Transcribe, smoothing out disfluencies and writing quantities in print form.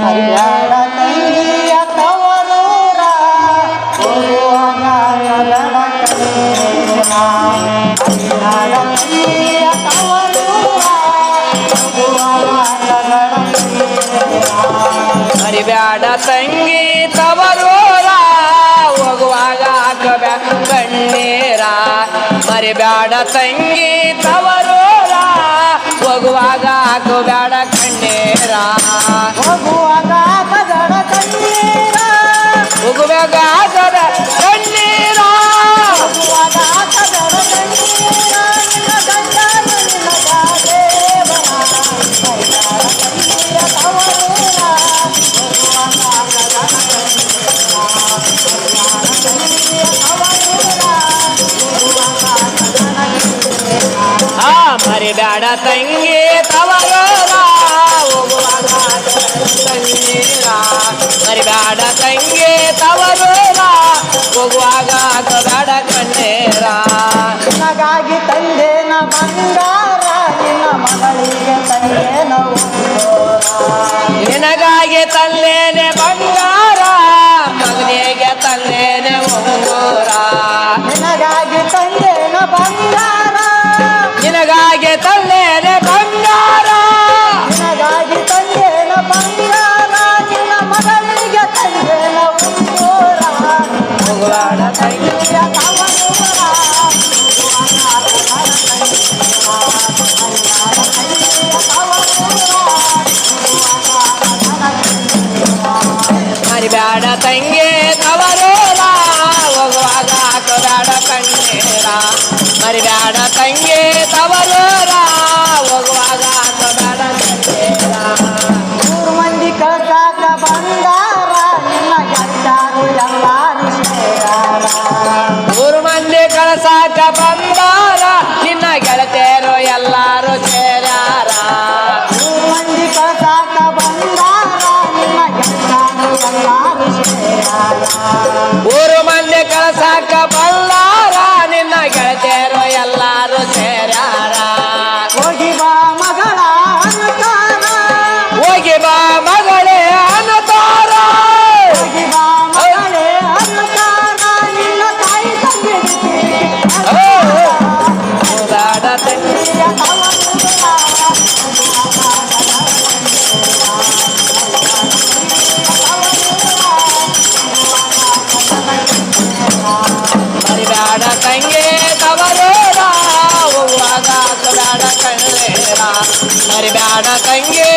ಮರಿಬ್ಯಾಡ ತಂಗಿಯ ತವರೂರ ಹೋಗುವಾಗ ನಗಡ ಕಣ್ಣೀರ ಮರಿಬ್ಯಾಡ ತಂಗಿಯ ತವರೂರ ಹೋಗುವಾಗ ನಗಡ ಕಣ್ಣೀರ ಮರಿಬ್ಯಾಡ ತಂಗಿ ತವರೂರ ಹೋಗುವಾಗ ಹಾಕಬ್ಯಾಡ ಕಣ್ಣೀರ ಮರಿಬ್ಯಾಡ ತಂಗಿ ತವರೂರ ಹೋಗುವಾಗ ಹಾಕಬ್ಯಾಡ ಕಣ್ಣೀರ ಹೋಗುವಾಗ ಕದಡ ಕಣ್ಣೀರ ಹೋಗುವಾಗ ಹಾಕದ ಕಣ್ಣೀರ ಹೋಗುವಾಗ ಕದಡ ಕಣ್ಣೀರ ನಿನ್ನ ಗಂಡ ನಿನ್ನ ದೇವರ ಮರಿಬ್ಯಾಡ ತಂಗಿಯ ತವರೂರ ಹೋಗುವಾಗ ಕದಡ ಮರಿಬ್ಯಾಡ ತಂಗಿ ತವರೂರ ಹೋಗುವಾಗ ಕಣ್ಣೀರ ಮರಿಬ್ಯಾಡ ತಂಗಿ ತವರೂರ ಹೋಗುವಾಗ ಹಾಕಬ್ಯಾಡ ಕಣ್ಣೀರ ನಿನಗಾಗಿ ತಂದೇನ ಬಂಗಾರ ನಿನ್ನ ಮಗಳಿಗೆ ತಂದೇನ ನಿನಗಾಗಿ ತಲ್ಲೇನೆ ಬಂಗಾರ ಮಗನಿಗೆ ತಲ್ಲೇನೆ ಉಂಗುರ ನಿನಗಾಗಿ ತಂದೇನ ಬಂಗಾರ ನಿನಗಾಗಿ ತಲ್ಲೇನೆ ಬಂಗಾರ ನಿನಗಾಗಿ ತಂದೇನ ಬಂಗಾರ ನಿನ್ನ ಮಗಳಿಗೆ ತಂದೇನ ಉಂಗುರ ಹೋಗುವಾಡ ತಂಗಿಯ ತವರೂರ ಮರಿಬ್ಯಾಡ ತಂಗಿ ತವರೂರ ಹೋಗುವಾಗ ಹಾಕಬ್ಯಾಡ ಕಣ್ಣೀರ ಮರಿಬ್ಯಾಡ ತಂಗಿ ತವರೂರ ಹೋಗುವಾಗ ಹಾಕಬ್ಯಾಡ ಕಣ್ಣೀರ ಮೂರು ಮಂದಿ ಕಳ್ಸಾಕ ಬಂದಾರ ನಿನ್ನ ಗೆದ್ದಾರು ಎಲ್ಲಾರು ಸೇರಾರ ಮೂರು ಮಂದಿ ಕಳಸಾಕ ಬಂದಾರ ನಿನ್ನ ಗೆಳತಿಯರು ಎಲ್ಲಾರು ಸೇರ್ಯಾರ ಮೂರು ಮಂದಿ ಕಳ್ಸಾಕ ಬಂದಾರ ನಿನ್ನ ಗೆದ್ದಾರು ಎಲ್ಲಾರು ಸೇರಾರ ಮೂರು ಮಂದಿ ಕಳಸಾಕ ಬಂದಾರ ನಿನ್ನ ಗೆಳತಿಯರು ಎಲ್ಲಾರು ಸೇರ್ಯಾರ ಹೋಗಿ ಬಾ ಮಗಳ ಅನುಕಾರ ಹೋಗಿ ಬಾ ಮಗಳೇ ಅನ್ನತಾರ ಹೋಗಿ ಬಾ ಮಗಳೇ ಅನುಕಾರ ನಿನ್ನ ತಾಯಿ ತಂದೆ ಹೋಗಾಡ ತಂಗಿ ಮರಿಬ್ಯಾಡ ತಂಗಿ ತವರೂರ ಹೋಗುವಾಗ ಹಾಕಬ್ಯಾಡ ಕಣ್ಣೀರ ಮರಿಬ್ಯಾಡ ತಂಗಿ